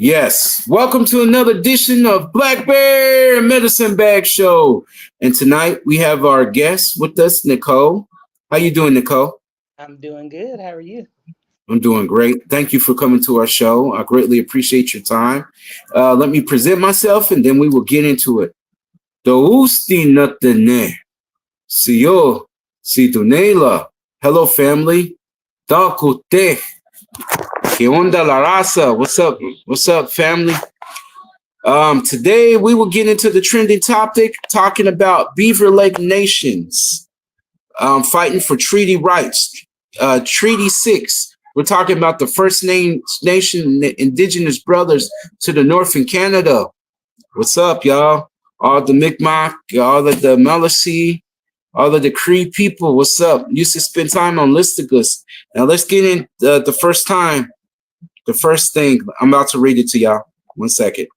Yes, welcome to another edition of Black Bear Medicine Bag Show. And tonight we have our guest with us, Nicole. How you doing, Nicole? I'm doing good. How are you? I'm doing great. Thank you for coming to our show. I greatly appreciate your time. Let me present myself and then we will get into it. Dousti natene. Siyo. Si tunela. Hello, family. Dakute. Que onda la raza? What's up? What's up, family? Today we will get into the trending topic, talking about Beaver Lake nations fighting for treaty rights. Treaty 6. We're talking about the Nation, the indigenous brothers to the north in Canada. What's up, y'all? All the Mi'kmaq, all of the Maliseet, all of the Cree people. What's up? Used to spend time on Listicus. Now let's get in the first thing. I'm about to read it to y'all. 1 second.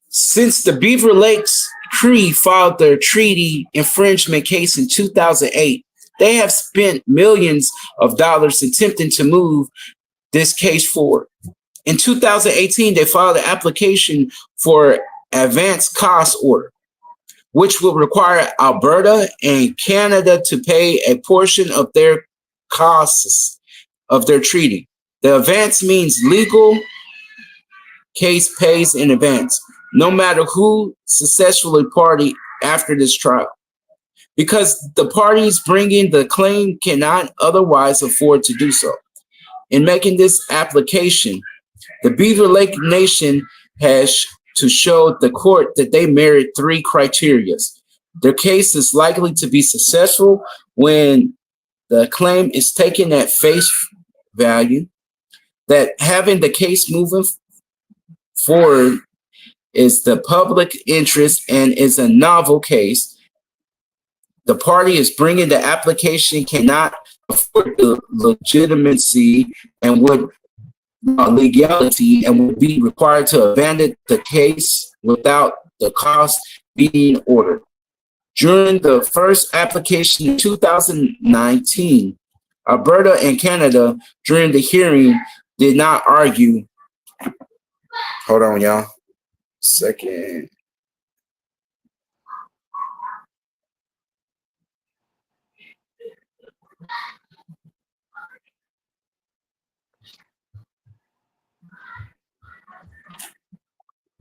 Since the Beaver Lakes Cree filed their treaty infringement case in 2008, they have spent millions of dollars attempting to move this case forward. In 2018, they filed an application for advanced cost order, which will require Alberta and Canada to pay a portion of their costs of their treaty. The advance means legal case pays in advance, no matter who successfully party after this trial. Because the parties bringing the claim cannot otherwise afford to do so. In making this application, the Beaver Lake Nation has to show the court that they merit 3 criteria. Their case is likely to be successful when the claim is taken at face value, that having the case moving forward is the public interest and is a novel case. The party is bringing the application cannot afford the legitimacy and would legality and would be required to abandon the case without the cost being ordered. During the first application in 2019, Alberta and Canada, during the hearing, did not argue. Hold on, y'all. Second.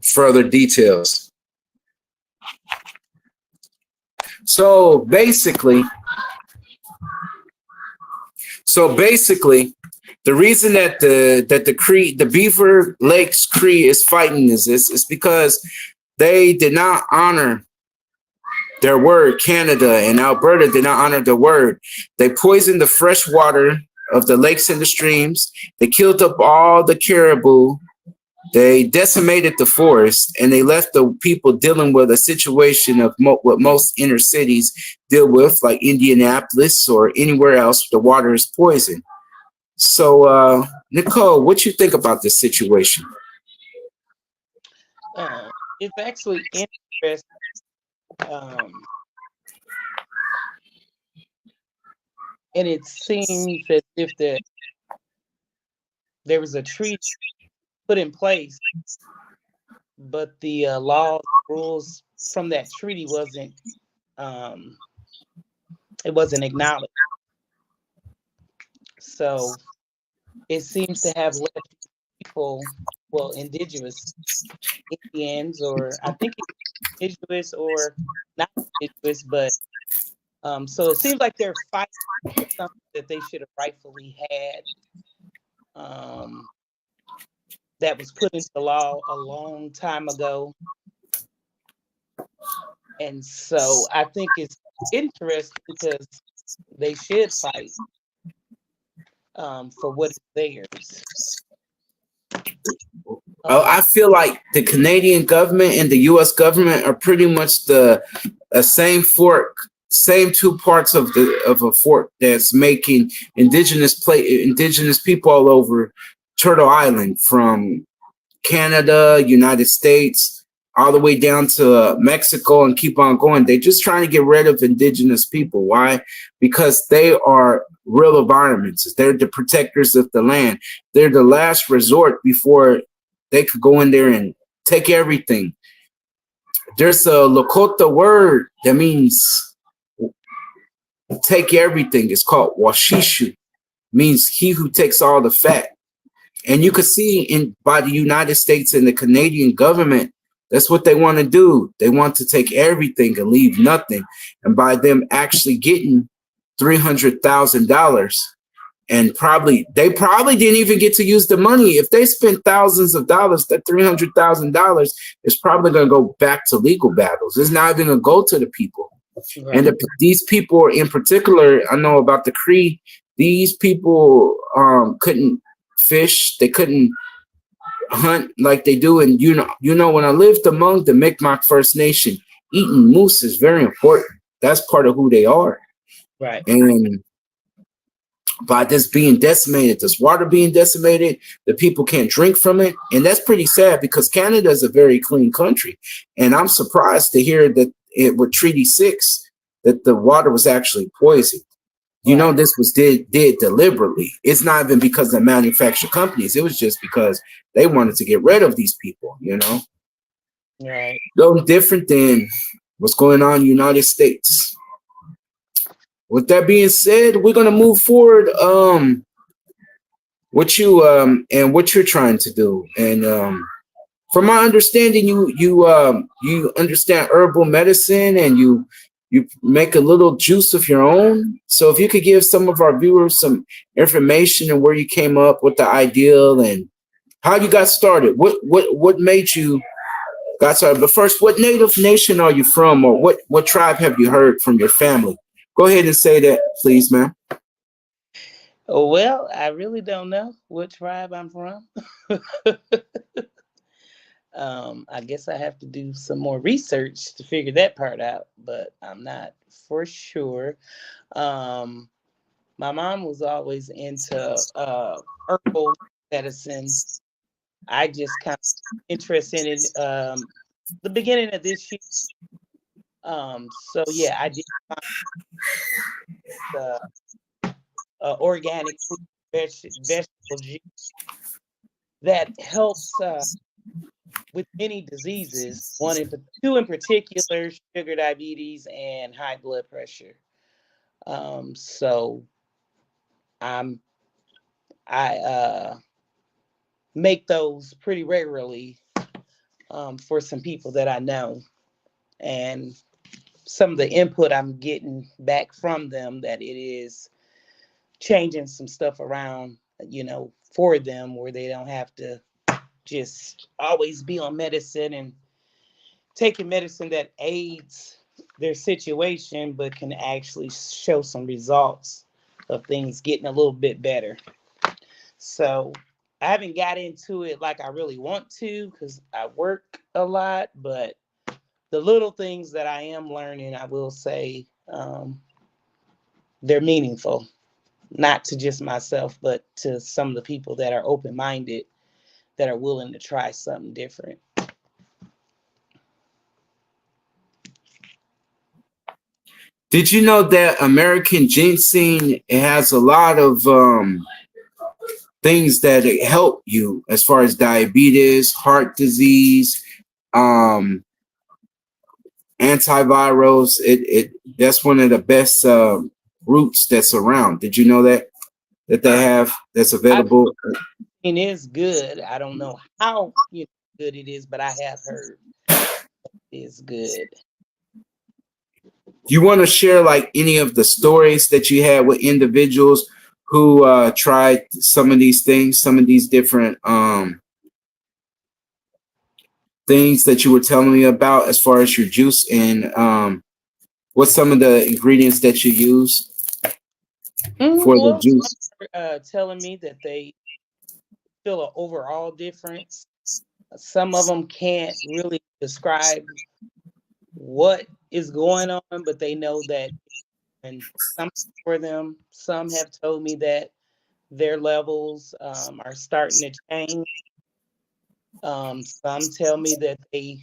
Further details. So basically, the reason that the Beaver Lakes Cree is fighting is because they did not honor their word. Canada and Alberta did not honor their word. They poisoned the fresh water of the lakes and the streams. They killed up all the caribou. They decimated the forest, and they left the people dealing with a situation of what most inner cities deal with, like Indianapolis or anywhere else. The water is poison. So, Nicole, what you think about this situation? It's actually interesting. And it seems as if there was a treaty put in place, but the laws, rules from that treaty wasn't acknowledged. So it seems to have left people, well, indigenous Indians, or I think it's indigenous or not indigenous, but so it seems like they're fighting for something that they should have rightfully had. That was put into law a long time ago. And so I think it's interesting because they should fight for what is theirs. I feel like the Canadian government and the U.S. government are pretty much the same fork, same 2 parts of a fork that's making indigenous people all over Turtle Island, from Canada, United States, all the way down to Mexico and keep on going. They're just trying to get rid of indigenous people. Why? Because they are real environments. They're the protectors of the land. They're the last resort before they could go in there and take everything. There's a Lakota word that means take everything. It's called washishu, means he who takes all the fat. And you could see in by the United States and the Canadian government, that's what they want to do. They want to take everything and leave nothing. And by them actually getting $300,000, and they probably didn't even get to use the money. If they spent thousands of dollars, that $300,000 is probably going to go back to legal battles. It's not even going to go to the people. Right. And these people in particular, I know about the Cree. These people couldn't fish. They couldn't hunt like they do. And when I lived among the Mi'kmaq First Nation, eating moose is very important. That's part of who they are. Right. And by this being decimated, this water being decimated, the people can't drink from it. And that's pretty sad because Canada is a very clean country. And I'm surprised to hear that with Treaty 6, that the water was actually poisoned. You know, this was did deliberately. It's not even because of manufactured companies. It was just because they wanted to get rid of these people, you know? Right. No different than what's going on in the United States. With that being said, we're gonna move forward. What you're trying to do, and from my understanding, you understand herbal medicine, and you make a little juice of your own. So if you could give some of our viewers some information and where you came up with the ideal and how you got started, what made you got started. But first, what native nation are you from, or what tribe have you heard from your family? Go ahead and say that, please, ma'am. Well, I really don't know what tribe I'm from. I guess I have to do some more research to figure that part out, but I'm not for sure. My mom was always into herbal medicine. I just kind of interested in the beginning of this year. So yeah, I did find the organic fruit vegetable juice that helps with many diseases. Two in particular: sugar diabetes and high blood pressure. So I make those pretty regularly for some people that I know, and some of the input I'm getting back from them that it is changing some stuff around, for them where they don't have to just always be on medicine and taking medicine that aids their situation, but can actually show some results of things getting a little bit better. So I haven't got into it like I really want to because I work a lot, but the little things that I am learning, I will say, they're meaningful, not to just myself, but to some of the people that are open-minded, that are willing to try something different. Did you know that American ginseng, it has a lot of things that help you as far as diabetes, heart disease, um, antivirals. It that's one of the best roots that's around. Did you know that they have that's available? It is good. I don't know how good it is, but I have heard it is good. Do you want to share like any of the stories that you had with individuals who tried some of these things, some of these different things that you were telling me about as far as your juice, and what's some of the ingredients that you use for the juice? Some are, telling me that they feel an overall difference. Some of them can't really describe what is going on, but they know that and some for them. Some have told me that their levels are starting to change. Some tell me that they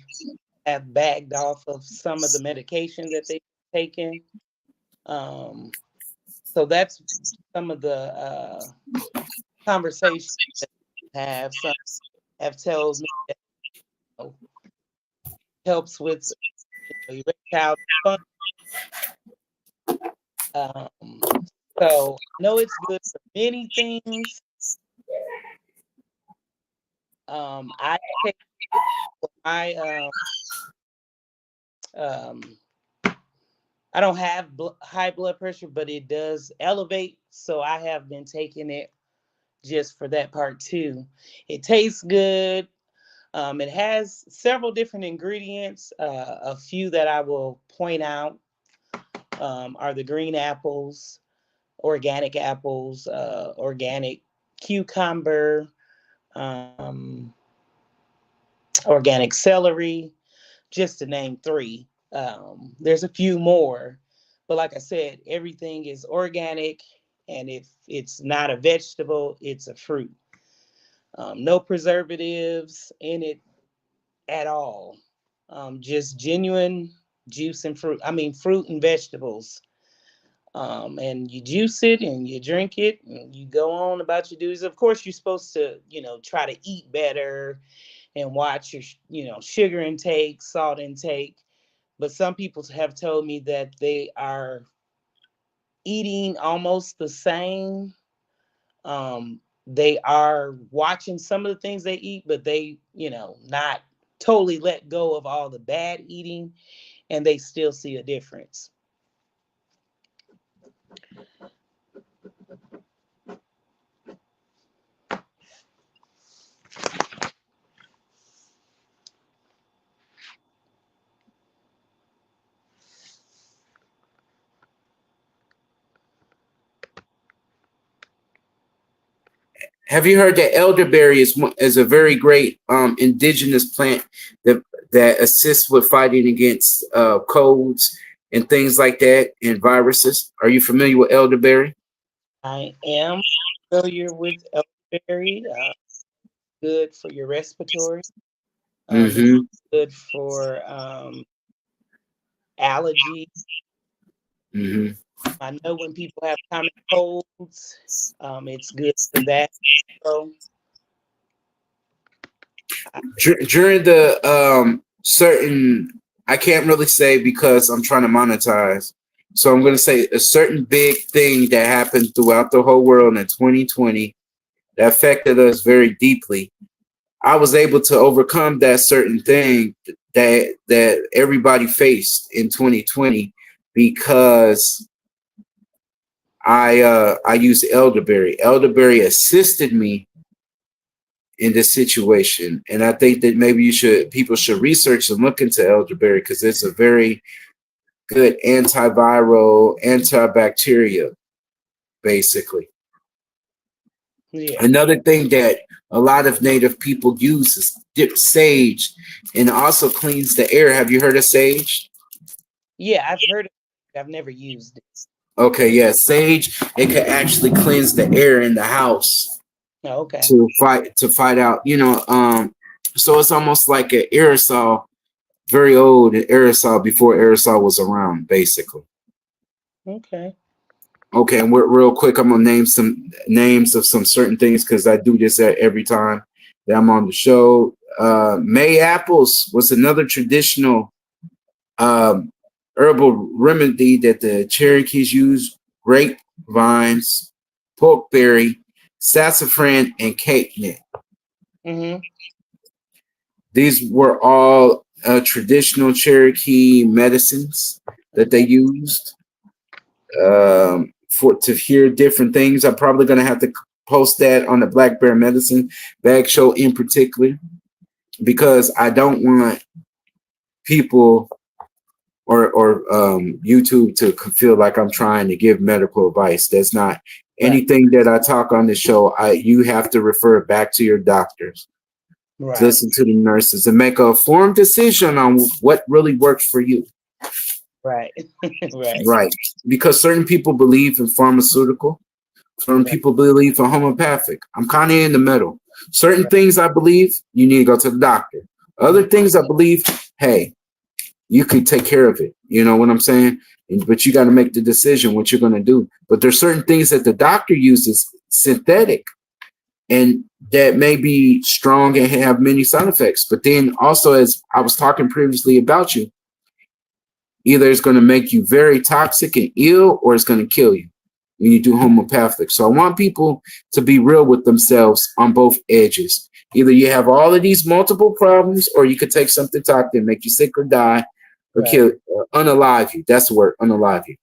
have backed off of some of the medication that they've taken. Um, so that's some of the conversations that I have. Some have told me that, you know, helps with, erectile dysfunction. Um, so I know it's good for many things. I take it for my um, I don't have high blood pressure, but it does elevate. So I have been taking it just for that part too. It tastes good. It has several different ingredients. A few that I will point out are the green apples, organic cucumber, um, organic celery, just to name three. There's a few more, but like I said, everything is organic, and if it's not a vegetable, it's a fruit. No preservatives in it at all. Just genuine juice and fruit. I mean, fruit and vegetables. And you juice it and you drink it and you go on about your duties. Of course, you're supposed to, try to eat better and watch your, sugar intake, salt intake. But some people have told me that they are eating almost the same. They are watching some of the things they eat, but they, not totally let go of all the bad eating, and they still see a difference. Have you heard that elderberry is a very great indigenous plant that assists with fighting against colds and things like that and viruses? Are you familiar with elderberry? I am familiar with elderberry. Good for your respiratory. It's Mm-hmm. good for allergy. Mm-hmm. I know when people have common colds, it's good for that. So, I, During the certain, I can't really say because I'm trying to monetize. So I'm going to say a certain big thing that happened throughout the whole world in 2020 that affected us very deeply. I was able to overcome that certain thing that everybody faced in 2020 because I used elderberry. Elderberry assisted me in this situation, and I think that maybe people should research and look into elderberry because it's a very good antiviral, antibacteria, basically. yeah, Another thing that a lot of native people use is dip sage and also cleans the air. Have you heard of sage? yeah, I've heard of it. I've never used it. Okay, yeah, sage, it can actually cleanse the air in the house Oh, okay, to fight out, so it's almost like an aerosol, very old aerosol before aerosol was around, basically. okay. Okay, and we're real quick. I'm gonna name some names of some certain things because I do this every time that I'm on the show. May apples was another traditional um, herbal remedy that the Cherokees used. Grapevines, pokeberry, sassafras, and cakenut. Mm-hmm. These were all traditional Cherokee medicines that they Okay. used. For to hear different things. I'm probably gonna have to post that on the Black Bear Medicine Bag Show in particular because I don't want people or YouTube to feel like I'm trying to give medical advice. That's not Right. anything that I talk on the show. You have to refer back to your doctors, Right. listen to the nurses, and make a informed decision on what really works for you. Right. Right. Right, because certain people believe in pharmaceutical. Some Right. people believe in homeopathic. I'm kind of in the middle. Certain things I believe you need to go to the doctor. Other things I believe, hey, you could take care of it. You know what I'm saying? But you got to make the decision what you're going to do. But there's certain things that the doctor uses synthetic and that may be strong and have many side effects. But then also, as I was talking previously about you, either it's going to make you very toxic and ill or it's going to kill you when you do homeopathic. So I want people to be real with themselves on both edges. Either you have all of these multiple problems or you could take something toxic and make you sick or die or kill, unalive you. That's the word, unalive you.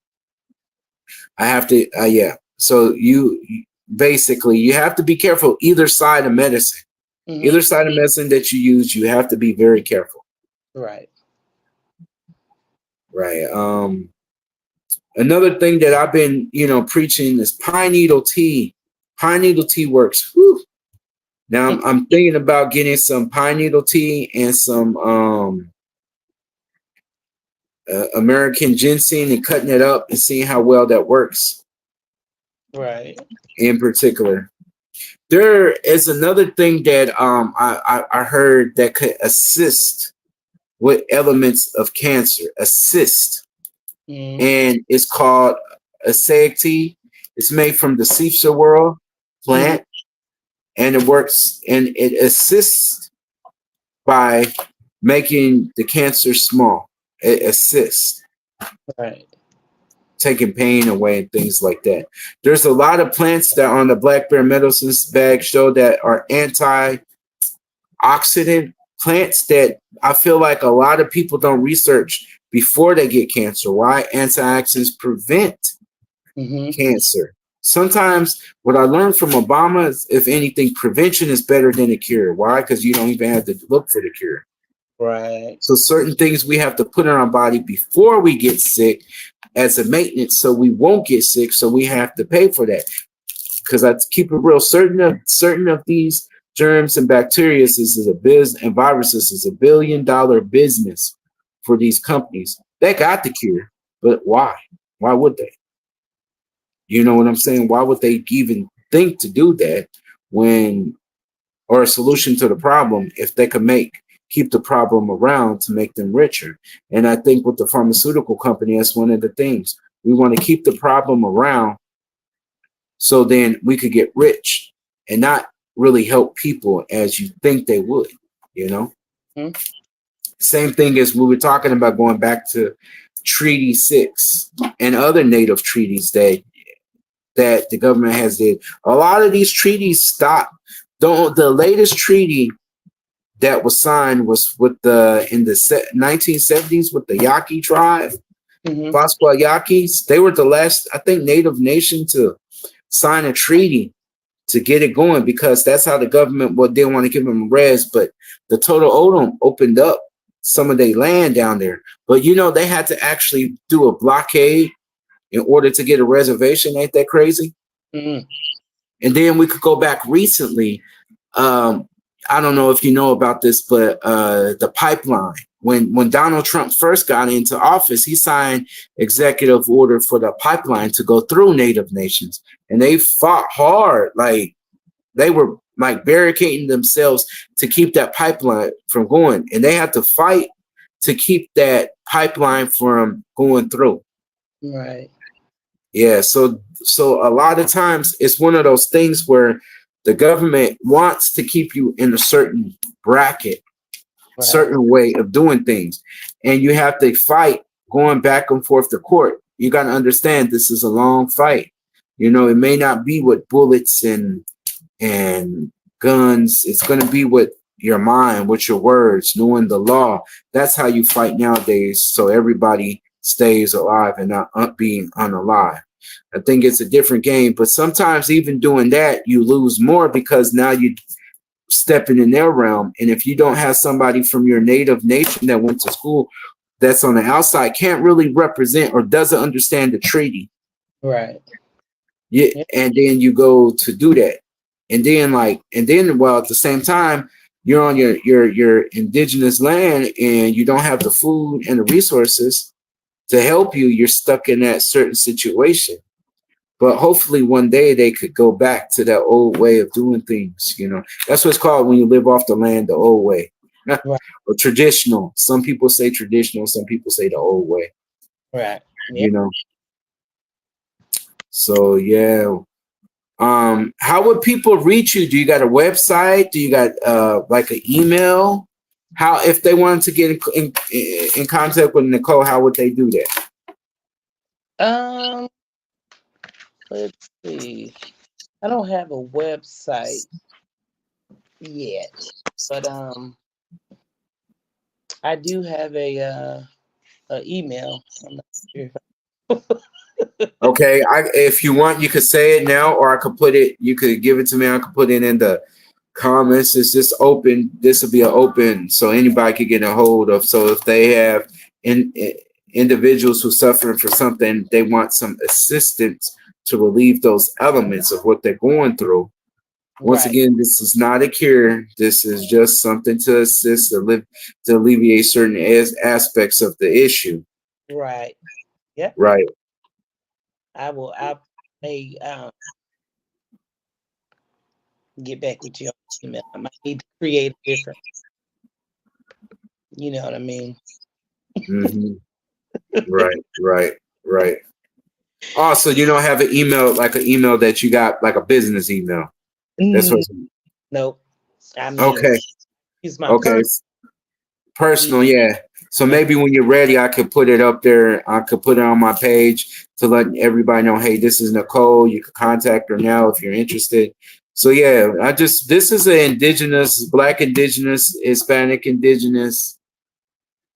I have to, yeah. So you basically, you have to be careful either side of medicine. Either side of medicine that you use, you have to be very careful. Right. Right. Another thing that I've been, preaching is pine needle tea. Pine needle tea works. Whew. Now I'm thinking about getting some pine needle tea and some American ginseng and cutting it up and seeing how well that works. Right. In particular, there is another thing that I heard that could assist with elements of cancer. Assist. And it's called Asaic tea. It's made from the Sifsa world plant, and it works and it assists by making the cancer small. It assists, Right. taking pain away and things like that. There's a lot of plants that on the Black Bear Medicines bag show that are antioxidant plants that I feel like a lot of people don't research before they get cancer. Why? Antioxidants prevent cancer. Sometimes what I learned from Obama is, if anything, prevention is better than a cure. Why? Because you don't even have to look for the cure. Right. So certain things we have to put in our body before we get sick as a maintenance so we won't get sick. So we have to pay for that. Because I keep it real, certain of these germs and bacteria is a business, and viruses is $1 billion business for these companies. They got the cure, but why? Why would they? You know what I'm saying? Why would they even think to do that when, or a solution to the problem, if they could keep the problem around to make them richer? And I think with the pharmaceutical company, that's one of the things. We want to keep the problem around so then we could get rich and not really help people as you think they would, Same thing as we were talking about going back to Treaty 6 and other native treaties that the government has did. A lot of these treaties stopped. The latest treaty that was signed was in the 1970s with the Yaqui tribe, Pascua Yaquis. They were the last, I think, native nation to sign a treaty to get it going, because that's how the government didn't want to give them a res, but the Total Odom opened up some of their land down there. But they had to actually do a blockade in order to get a reservation. Ain't that crazy? And then we could go back recently. I don't know if you know about this, but the pipeline. When Donald Trump first got into office, he signed executive order for the pipeline to go through native nations. And they fought hard. Like, they were like barricading themselves to keep that pipeline from going. And they had to fight to keep that pipeline from going through. Right. Yeah. So a lot of times it's one of those things where the government wants to keep you in a certain bracket, certain way of doing things. And you have to fight going back and forth to court. You got to understand this is a long fight. It may not be with bullets and guns. It's going to be with your mind, with your words, knowing the law. That's how you fight nowadays, so everybody stays alive and not being unalive. I think it's a different game, but sometimes even doing that, you lose more because now you stepping in their realm. And if you don't have somebody from your native nation that went to school that's on the outside, can't really represent or doesn't understand the treaty. Right. Yeah. And then you go to do that. And then at the same time, you're on your indigenous land and you don't have the food and the resources to help you. You're stuck in that certain situation. But hopefully one day they could go back to that old way of doing things. You know, that's what's called when you live off the land, the old way. Right. Or traditional. Some people say traditional, some people say the old way. Right. Yeah. You know. So yeah. How would people reach you? Do you got a website? Do you got like an email? How, if they wanted to get in contact with Nicole, how would they do that? Um. Let's see. I don't have a website yet, but I do have a email. I'm not sure Okay, if you want, you could say it now, or I could put it. You could give it to me. I could put it in the comments. It's just open. This will be an open, so anybody could get a hold of. So if they have individuals who suffering for something, they want some assistance to relieve those elements of what they're going through. Once Right. again, this is not a cure. This is just something to assist to alleviate certain aspects of the issue. Right. Yeah. Right. I will. I may get back with you on email. I might need to create a different. You know what I mean? Hmm. Right. Right. Right. Also, you don't have an email like an email that you got like a business email. That's Mm, what. nope. I mean, Okay. use my Okay. email. Personal, yeah. So Yeah. maybe when you're ready, I could put it up there. I could put it on my page to let everybody know, hey, this is Nicole. You can contact her now if you're interested. So yeah, this is an indigenous, Black indigenous, Hispanic indigenous,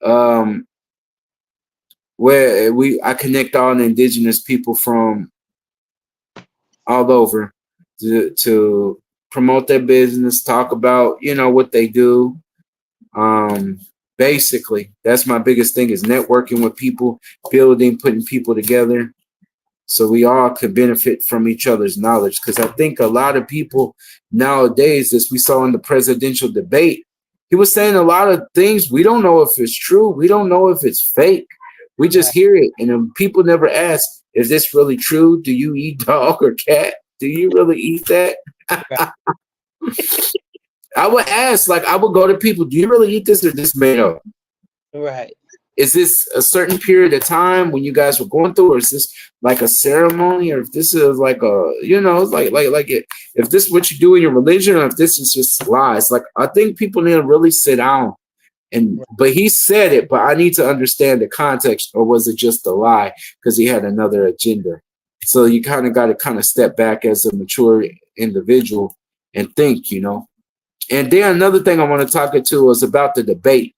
um, where I connect all the indigenous people from all over to promote their business, talk about, what they do. Um, Basically, that's my biggest thing is networking with people, building, putting people together so we all could benefit from each other's knowledge. Because I think a lot of people nowadays, as we saw in the presidential debate, he was saying a lot of things. We don't know if it's true. We don't know if it's fake. We just Right. hear it. And people never ask, is this really true? Do you eat dog or cat? Do you really eat that? Right. I would ask, like, I would go to people, do you really eat this or this made up? Right. Is this a certain period of time when you guys were going through, or is this like a ceremony, or if this is like it's if this is what you do in your religion, or if this is just lies? Like, I think people need to really sit down but he said it, but I need to understand the context, or was it just a lie because he had another agenda? So you kind of got to kind of step back as a mature individual and think. And then another thing I want to talk to was about the debate.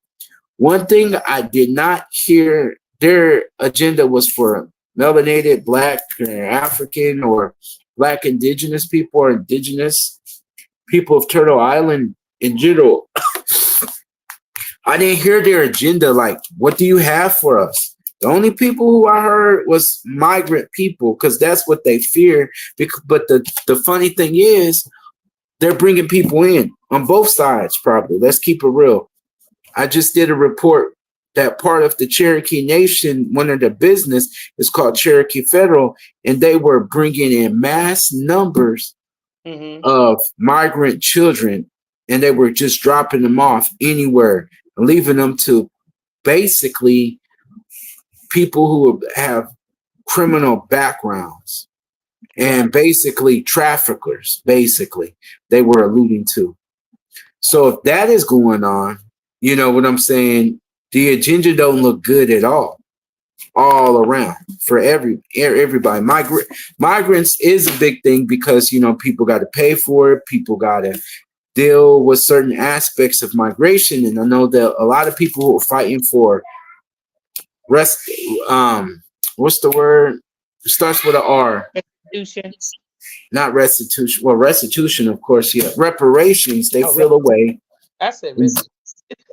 One thing I did not hear their agenda was for melanated, Black, or African, or Black indigenous people, or indigenous people of Turtle Island in general. I didn't hear their agenda. Like, what do you have for us? The only people who I heard was migrant people because that's what they fear. But the funny thing is, they're bringing people in on both sides, probably. Let's keep it real. I just did a report that part of the Cherokee Nation, one of their business is called Cherokee Federal, and they were bringing in mass numbers Mm-hmm. of migrant children, and they were just dropping them off anywhere, leaving them to basically people who have criminal backgrounds Right. and basically traffickers, basically, they were alluding to. So if that is going on, you know what I'm saying? The agenda don't look good at all around for everybody. Migrants is a big thing because people got to pay for it. People got to deal with certain aspects of migration, and I know that a lot of people who are fighting for rest. What's the word? It starts with an R. Restitution. Not restitution. Well, restitution, of course. Yeah, reparations. They Oh, feel away. I said restitution.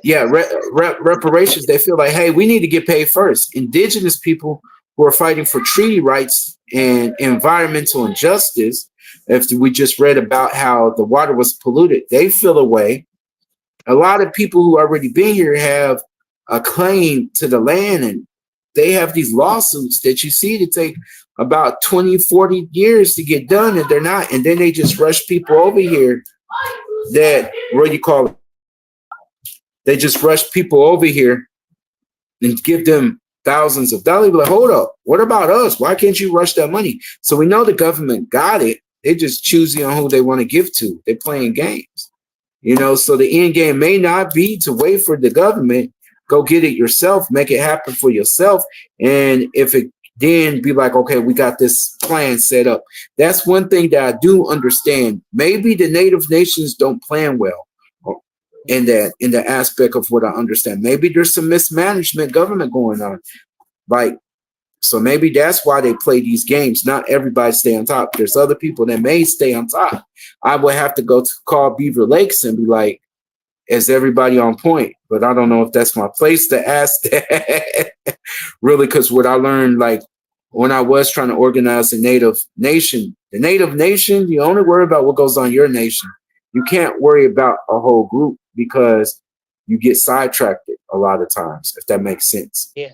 Yeah, reparations. They feel like, hey, we need to get paid first. Indigenous people who are fighting for treaty rights and environmental injustice. If we just read about how the water was polluted, they feel away. A lot of people who already been here have a claim to the land, and they have these lawsuits that you see to take about 20, 40 years to get done, and they're not. And then they just rush people over here that, what do you call it? They just rush people over here and give them thousands of dollars. Like, hold up, what about us? Why can't you rush that money? So we know the government got it. They just choosing on who they want to give to. They're playing games. So the end game may not be to wait for the government. Go get it yourself, make it happen for yourself. And if it then be like, okay, we got this plan set up. That's one thing that I do understand. Maybe the native nations don't plan well in the aspect of what I understand. Maybe there's some mismanagement government going on. Like, so maybe that's why they play these games. Not everybody stay on top. There's other people that may stay on top. I would have to go to call Beaver Lakes and be like, is everybody on point? But I don't know if that's my place to ask that. Really, because what I learned, like when I was trying to organize the Native Nation, you only worry about what goes on in your nation. You can't worry about a whole group because you get sidetracked a lot of times, if that makes sense. Yeah.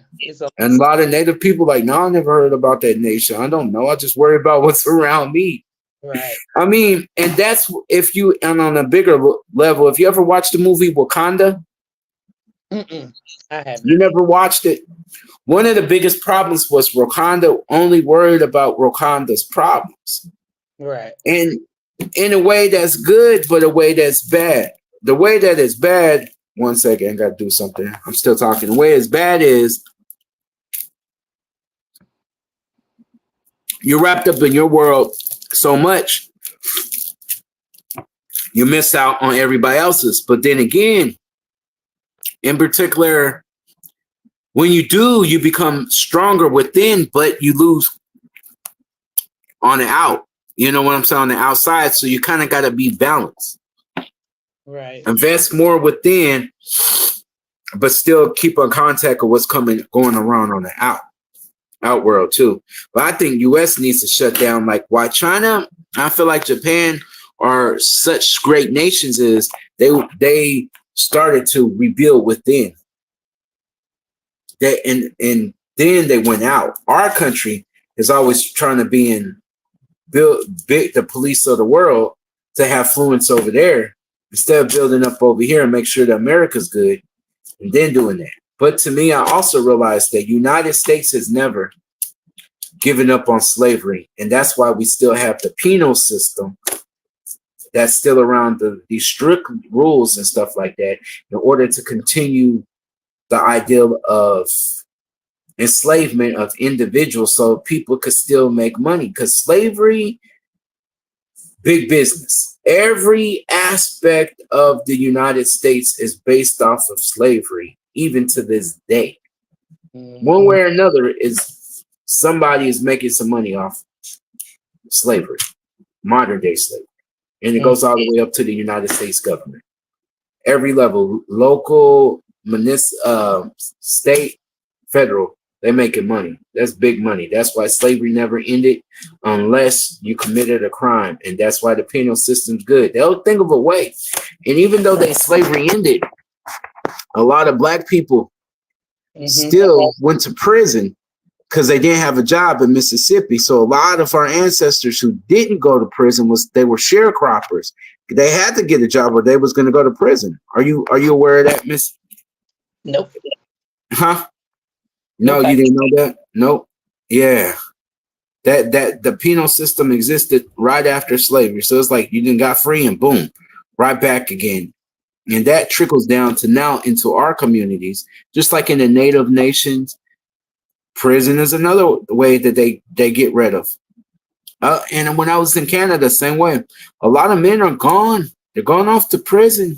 And a lot of Native people like, no, I never heard about that nation. I don't know. I just worry about what's around me. Right. I mean, and that's if you, and on a bigger level, if you ever watched the movie Wakanda, I haven't. You never watched it. One of the biggest problems was Wakanda only worried about Wakanda's problems. Right. And in a way that's good, but a way that's bad. The way that is bad, one second, I got to do something. I'm still talking. The way it's bad is you're wrapped up in your world so much, you miss out on everybody else's. But then again, in particular, when you do, you become stronger within, but you lose on the out. You know what I'm saying? On the outside. So you kind of got to be balanced. Right. Invest more within, but still keep in contact of what's going around on the out world too. But I think US needs to shut down. Like why China, I feel like Japan are such great nations is they started to rebuild within. And then they went out. Our country is always trying to build the police of the world to have fluence over there instead of building up over here and make sure that America's good and then doing that. But to me, I also realized that United States has never given up on slavery. And that's why we still have the penal system that's still around, these strict rules and stuff like that in order to continue the ideal of enslavement of individuals so people could still make money. Because slavery, big business. Every aspect of the United States is based off of slavery, even to this day. One way or another, is somebody is making some money off slavery, modern day slavery. And it goes all the way up to the United States government. Every level, local, state, federal, they're making money. That's big money. That's why slavery never ended unless you committed a crime. And that's why the penal system's good. They'll think of a way. And even though slavery ended, a lot of black people still went to prison because they didn't have a job in Mississippi. So a lot of our ancestors who didn't go to prison they were sharecroppers. They had to get a job or they was going to go to prison. Are you aware of that, Miss? Nope. Huh? No, you didn't know that? Nope. Yeah. That the penal system existed right after slavery. So it's like you didn't got free and boom, right back again. And that trickles down to now into our communities, just like in the Native nations. Prison is another way that they get rid of. And when I was in Canada, same way. A lot of men are gone. They're going off to prison.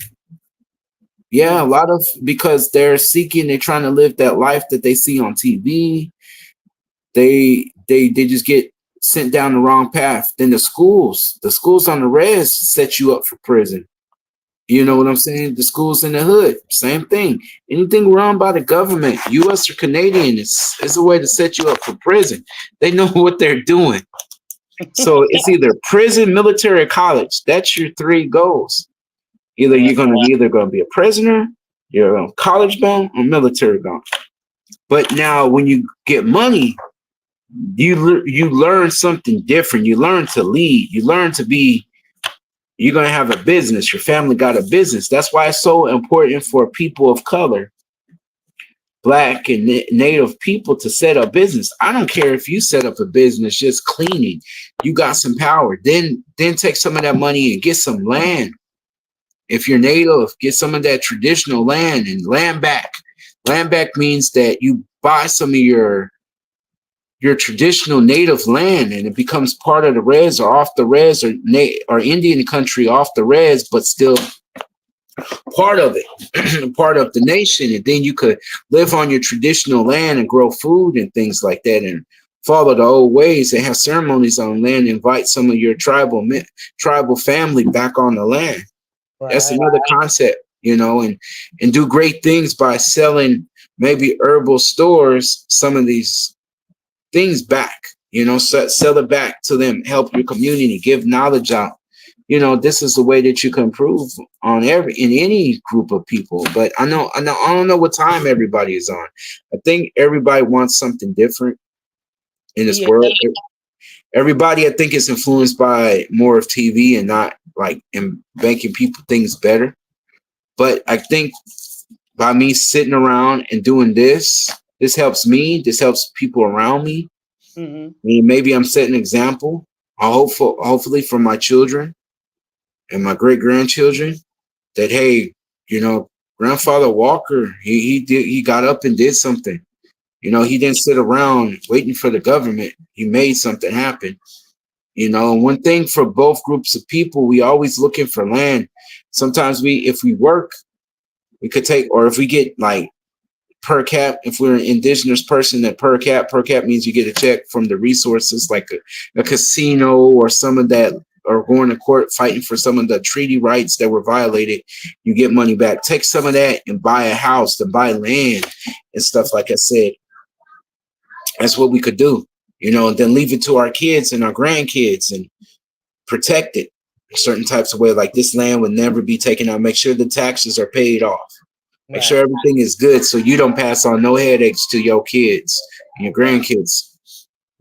Yeah, a lot of, because they're trying to live that life that they see on TV. They just get sent down the wrong path. Then the schools on the res set you up for prison. You know what I'm saying? The schools in the hood, same thing. Anything run by the government, US or Canadian, is a way to set you up for prison. They know what they're doing. So it's either prison, military, or college. That's your three goals. Either you're going to be a prisoner, you're college bound, or military bound. But now when you get money, you learn something different. You learn to lead. You learn to be. You're gonna have a business. Your family got a business. That's why it's so important for people of color, black and native people, to set up business. I don't care if you set up a business just cleaning. You got some power. Then take some of that money and get some land. If you're native, get some of that traditional land and land back. Land back means that you buy some of your traditional native land and it becomes part of the res or off the res or Indian country off the res, but still part of it, part of the nation. And then you could live on your traditional land and grow food and things like that and follow the old ways and have ceremonies on land, invite some of your tribal family back on the land. That's Right. another concept, and do great things by selling maybe herbal stores, some of these things back, sell it back to them, help your community, give knowledge out. This is the way that you can improve in any group of people. But I don't know what time everybody is on. I think everybody wants something different in this Yeah. world. Everybody, I think, is influenced by more of TV and not like in making people things better. But I think by me sitting around and doing this helps me. This helps people around me. Hmm. Maybe I'm setting an example. Hopefully for my children and my great grandchildren that, hey, grandfather Walker, he got up and did something. He didn't sit around waiting for the government. He made something happen. One thing for both groups of people, we always looking for land. Sometimes if we work, we could take, or if we get like per cap, if we're an indigenous person, that per cap means you get a check from the resources like a casino or some of that, or going to court fighting for some of the treaty rights that were violated. You get money back. Take some of that and buy a house, to buy land and stuff. Like I said, that's what we could do, and then leave it to our kids and our grandkids and protect it in certain types of way. Like this land would never be taken out. Make sure the taxes are paid off. Make Right. sure everything is good so you don't pass on no headaches to your kids and your grandkids.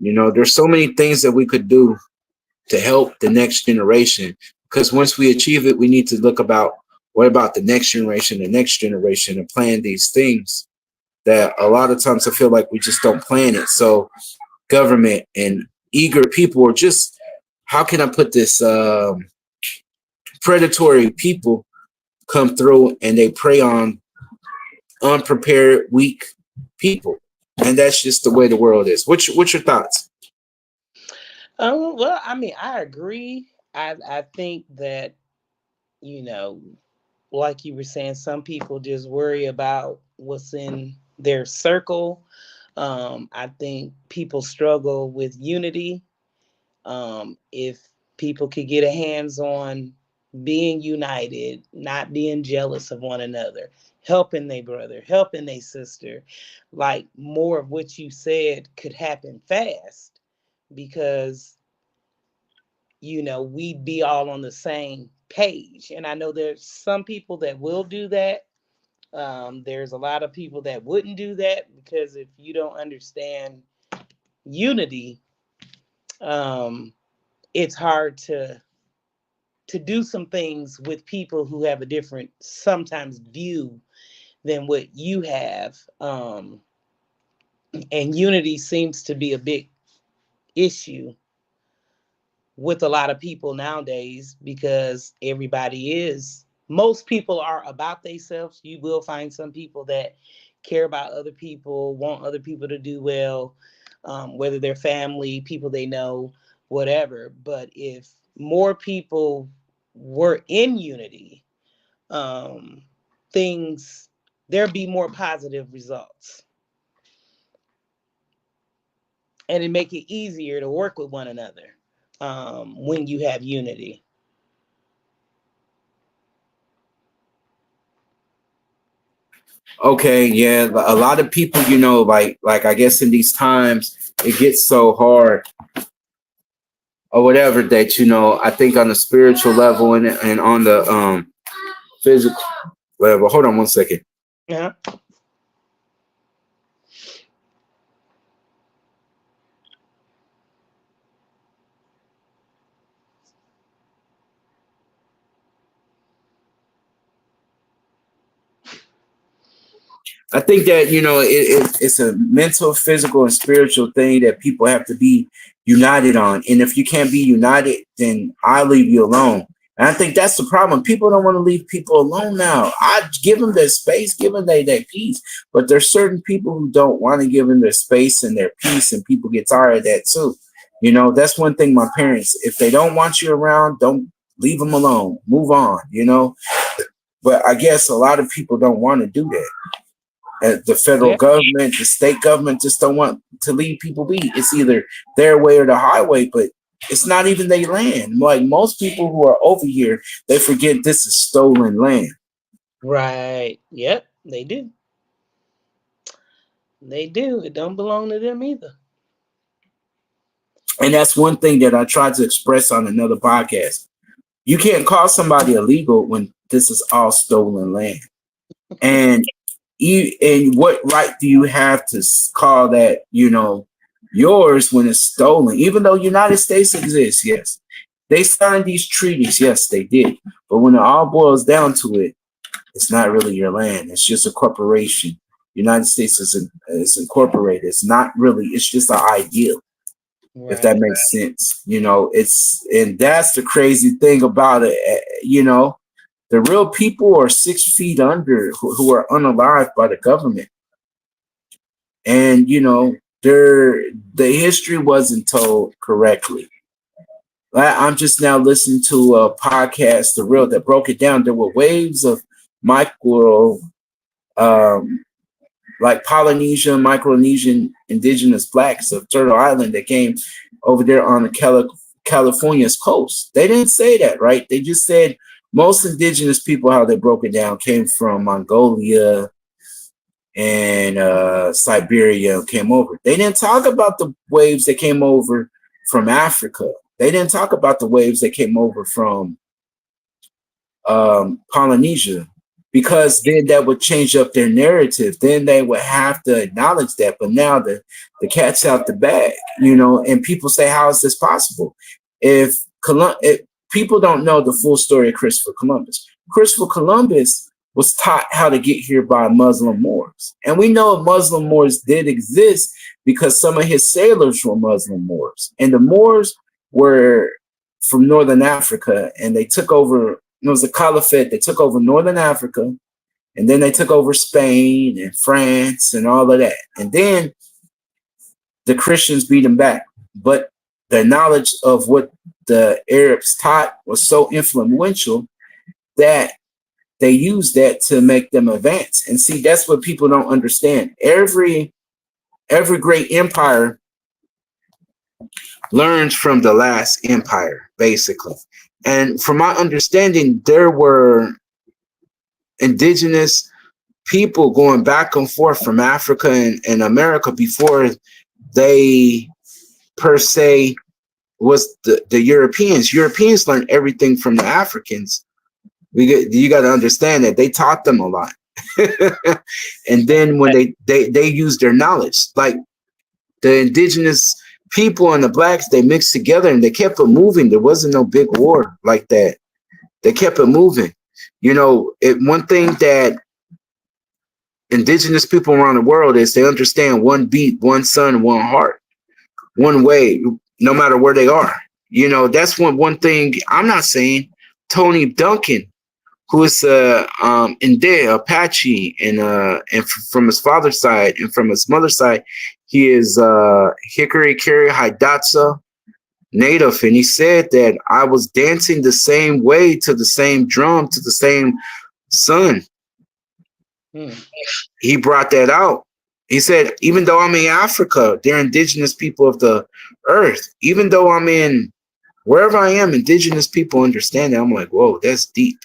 There's so many things that we could do to help the next generation. Because once we achieve it, we need to look about what about the next generation, and plan these things that a lot of times I feel like we just don't plan it. So government and eager people are just, how can I put this, predatory people come through and they prey on unprepared, weak people. And that's just the way the world is. What's your thoughts? Well, I mean, I agree. I think that, you know, like you were saying, some people just worry about what's in their circle. I think people struggle with unity. If people could get a hands on being united, not being jealous of one another, helping their brother, helping their sister, like more of what you said could happen fast because, we'd be all on the same page. And I know there's some people that will do that. There's a lot of people that wouldn't do that because if you don't understand unity, um, it's hard to do some things with people who have a different sometimes view than what you have. And unity seems to be a big issue with a lot of people nowadays because most people are about themselves. You will find some people that care about other people, want other people to do well, whether they're family, people they know, whatever. But if more people were in unity, um, things there'd be more positive results, and it make it easier to work with one another when you have unity. Okay, yeah, a lot of people, like I guess in these times it gets so hard or whatever that I think on the spiritual level and on the physical level. Hold on one second. Yeah. I think that, it's a mental, physical, and spiritual thing that people have to be united on. And if you can't be united, then I leave you alone. And I think that's the problem. People don't want to leave people alone now. I give them their space, give them their peace. But there's certain people who don't want to give them their space and their peace, and people get tired of that too. That's one thing my parents, if they don't want you around, don't leave them alone. Move on. But I guess a lot of people don't want to do that. The federal Yeah. government, the state government just don't want to leave people be. It's either their way or the highway, but it's not even their land. Like most people who are over here, they forget this is stolen land. Right. Yep. They do. They do. It don't belong to them either. And that's one thing that I tried to express on another podcast. You can't call somebody illegal when this is all stolen land. And what right do you have to call that, yours when it's stolen? Even though United States exists, yes. They signed these treaties, yes, they did. But when it all boils down to it, it's not really your land. It's just a corporation. United States is incorporated. It's not really, it's just an ideal, if that Right. makes sense. And that's the crazy thing about it. The real people are 6 feet under who are unalived by the government. And, the history wasn't told correctly. I'm just now listening to a podcast, The Real, that broke it down. There were waves of micro, like Polynesian, Micronesian indigenous blacks of Turtle Island that came over there on the California's coast. They didn't say that, right? They just said most indigenous people, how they broke it down, came from Mongolia and Siberia, came over. They didn't talk about the waves that came over from Africa. They didn't talk about the waves that came over from Polynesia, because then that would change up their narrative. Then they would have to acknowledge that. But now the cat's out the bag, and people say, how is this possible? If people don't know the full story of Christopher Columbus. Christopher Columbus was taught how to get here by Muslim Moors. And we know Muslim Moors did exist because some of his sailors were Muslim Moors. And the Moors were from Northern Africa, and they took over, it was a caliphate, they took over Northern Africa, and then they took over Spain and France and all of that. And then the Christians beat them back. But the knowledge of what the Arabs taught was so influential that they used that to make them advance. And see, that's what people don't understand. Every great empire learns from the last empire, basically. And from my understanding, there were indigenous people going back and forth from Africa and America before they, per se, was the Europeans. Europeans learned everything from the Africans. You got to understand that they taught them a lot. And then when they used their knowledge, like the indigenous people and the blacks, they mixed together and they kept it moving. There wasn't no big war like that. They kept it moving. One thing that indigenous people around the world is they understand one beat, one sun, one heart, one way, no matter where they are. That's one thing. I'm not saying Tony Duncan, who is Inde, Apache, and from his father's side and from his mother's side, he is Hickory Carry Hidatsa native. And he said that I was dancing the same way to the same drum, to the same sun. He brought that out. He said, even though I'm in Africa, they're indigenous people of the earth. Even though I'm in wherever I am, indigenous people understand that. I'm like, whoa, that's deep.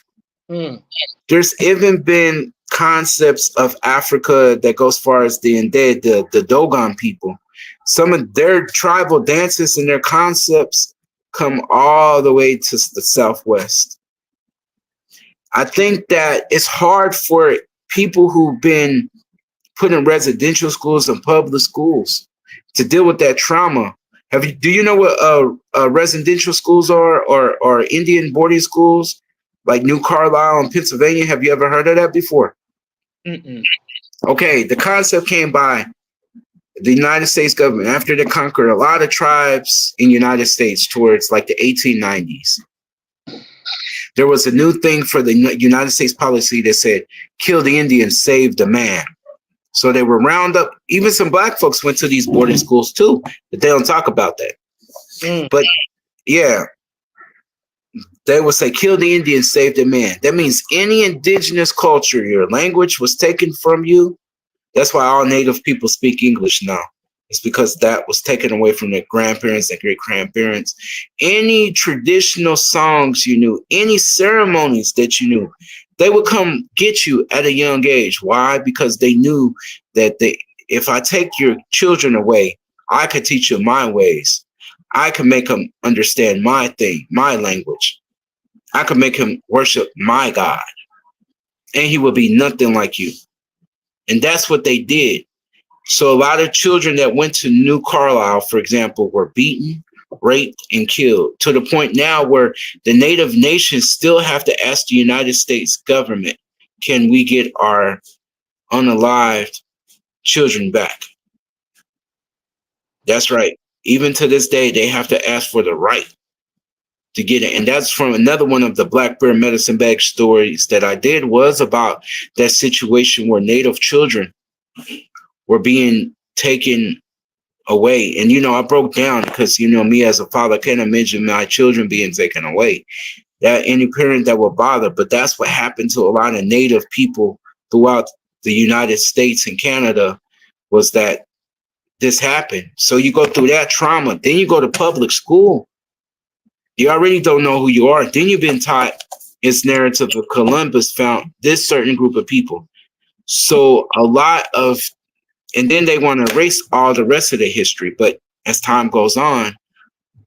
There's even been concepts of Africa that goes as far as the Dogon people. Some of their tribal dances and their concepts come all the way to the Southwest. I think that it's hard for people who've been put in residential schools and public schools to deal with that trauma. Do you know what residential schools are, or Indian boarding schools? Like New Carlisle in Pennsylvania. Have you ever heard of that before? Mm-mm. Okay, the concept came by the United States government after they conquered a lot of tribes in the United States towards like the 1890s. There was a new thing for the United States policy that said, kill the Indian, save the man. So they were round up. Even some black folks went to these boarding schools too, but they don't talk about that. But yeah, they would say, kill the Indian, save the man. That means any indigenous culture, your language was taken from you. That's why all native people speak English now. It's because that was taken away from their grandparents and great grandparents. Any traditional songs you knew, any ceremonies that you knew, they would come get you at a young age. Why? Because they knew that if I take your children away, I could teach you my ways. I can make them understand my thing, my language. I could make him worship my God, and he will be nothing like you. And that's what they did. So a lot of children that went to New Carlisle, for example, were beaten, raped, and killed, to the point now where the native nations still have to ask the United States government, can we get our unalived children back? That's right. Even to this day, they have to ask for the right to get it. And that's from another one of the Black Bear Medicine Bag stories that I did, was about that situation where native children were being taken away. And, I broke down because, me as a father, I can't imagine my children being taken away. That any parent that would bother. But that's what happened to a lot of native people throughout the United States and Canada, was that this happened. So you go through that trauma, then you go to public school. You already don't know who you are. Then you've been taught this narrative of Columbus found this certain group of people. So and then they want to erase all the rest of the history. But as time goes on,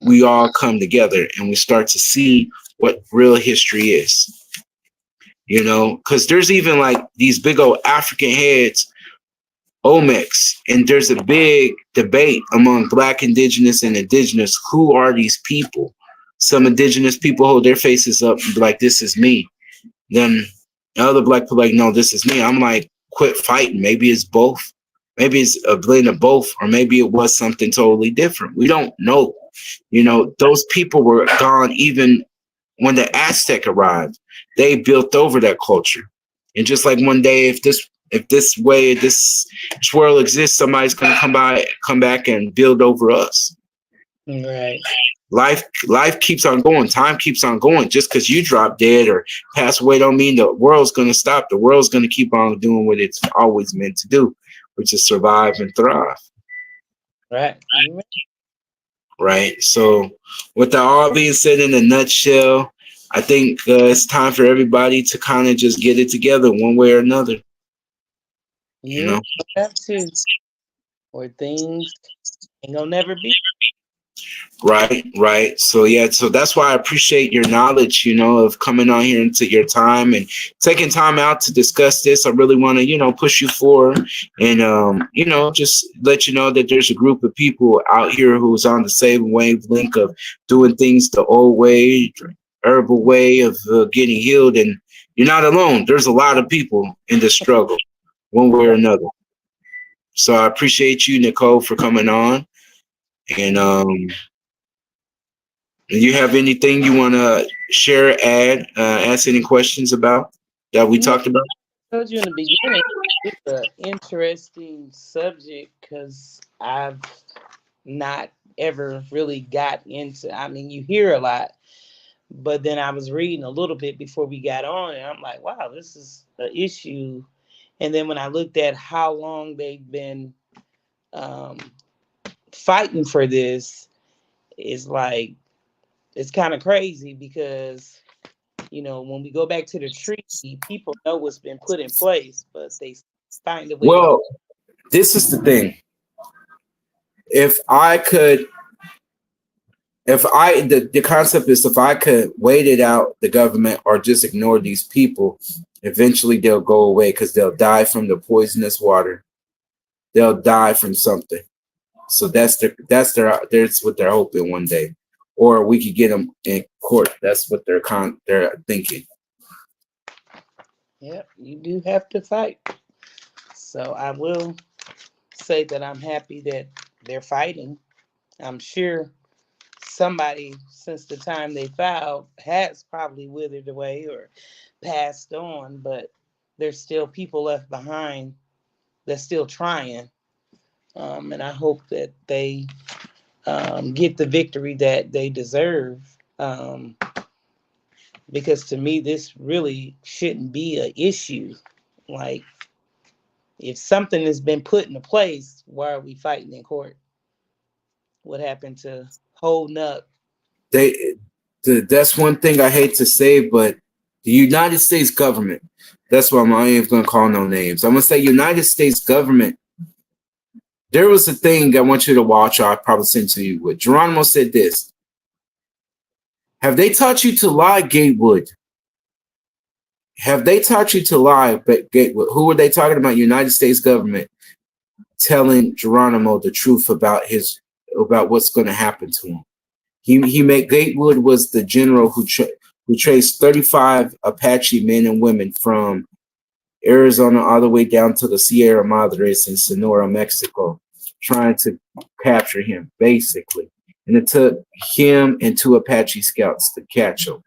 we all come together and we start to see what real history is. Because there's even like these big old African heads, Olmecs, and there's a big debate among Black, indigenous, and indigenous. Who are these people? Some indigenous people hold their faces up and be like, this is me. Then other Black people like, no, this is me. I'm like, quit fighting. Maybe it's both. Maybe it's a blend of both, or maybe it was something totally different. We don't know. Those people were gone even when the Aztec arrived. They built over that culture. And just like one day, if this world exists, somebody's gonna come back and build over us. Right. Life keeps on going. Time keeps on going. Just because you drop dead or pass away don't mean the world's going to stop. The world's going to keep on doing what it's always meant to do, which is survive and thrive. Right. Right. So with that all being said in a nutshell, I think it's time for everybody to kind of just get it together one way or another. Yeah, have to. Or things ain't gonna never be. Right. So that's why I appreciate your knowledge, of coming on here and your time and taking time out to discuss this. I really want to, push you forward and, just let you know that there's a group of people out here who's on the same wavelength of doing things the old way, herbal way of getting healed. And you're not alone. There's a lot of people in this struggle one way or another. So I appreciate you, Nicole, for coming on. And, do you have anything you want to share, add, ask any questions about that we talked about? I told you in the beginning, it's an interesting subject because I've not ever really got into. I mean, you hear a lot, but then I was reading a little bit before we got on, and I'm like, wow, this is an issue. And then when I looked at how long they've been um, fighting for this, it's like it's kind of crazy because when we go back to the treaty, people know what's been put in place, but they find a way to. Well, this is the thing. The concept is, if I could wait it out, the government, or just ignore these people, eventually they'll go away because they'll die from the poisonous water. They'll die from something. So that's what they're hoping one day, or we could get them in court. That's what they're thinking. Yep, you do have to fight. So I will say that I'm happy that they're fighting. I'm sure somebody since the time they filed has probably withered away or passed on, but there's still people left behind that's still trying. And I hope that they get the victory that they deserve. Because to me, this really shouldn't be an issue. Like, if something has been put into place, why are we fighting in court? What happened to holding up? They, that's one thing I hate to say, but the United States government. That's why I ain't gonna call no names. I'm gonna say United States government. There was a thing I want you to watch. Or I probably sent to you. With Geronimo said this. Have they taught you to lie, Gatewood? Have they taught you to lie, Gatewood? Who were they talking about? United States government telling Geronimo the truth about what's going to happen to him. He made Gatewood was the general who traced 35 Apache men and women from Arizona all the way down to the Sierra Madres in Sonora, Mexico, trying to capture him, basically. And it took him and 2 Apache scouts to catch him.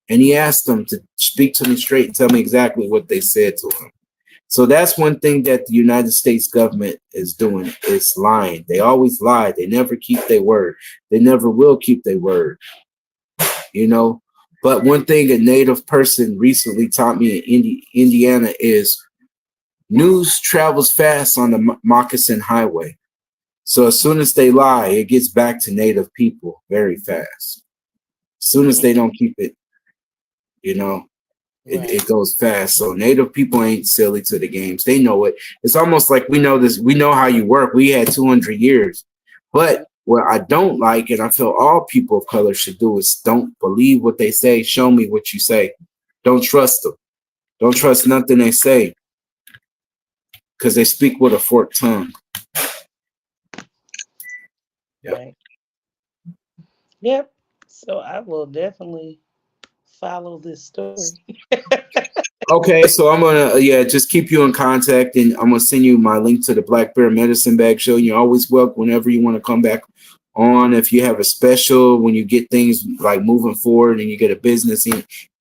And he asked them to speak to me straight and tell me exactly what they said to him. So that's one thing that the United States government is doing, is lying. They always lie. They never keep their word. They never will keep their word, you know. But one thing a native person recently taught me in Indiana is news travels fast on the Moccasin Highway. So as soon as they lie, it gets back to native people very fast. As soon as they don't keep it, you know, Right. it goes fast. So native people ain't silly to the games. They know it. It's almost like we know this. We know how you work. We had 200 years. But what I don't like, and I feel all people of color should do, is don't believe what they say. Show me what you say. Don't trust them. Don't trust nothing they say, because they speak with a forked tongue. Yep. Right. Yep. So I will definitely follow this story. Okay, so I'm gonna just keep you in contact, and I'm gonna send you my link to the Black Bear Medicine Bag Show. You're always welcome whenever you want to come back on. If you have a special, when you get things like moving forward, and you get a business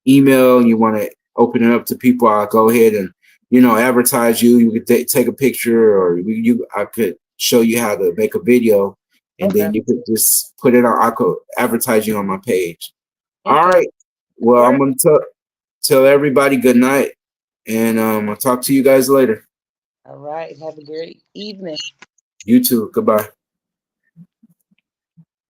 email, and you want to open it up to people, I'll go ahead and advertise you. You could take a picture, or I could show you how to make a video, and Okay. then you could just put it on. I could advertise you on my page. Okay. All right. Well, I'm Work. gonna tell everybody good night, and I'll talk to you guys later. All right. Have a great evening. You too. Goodbye.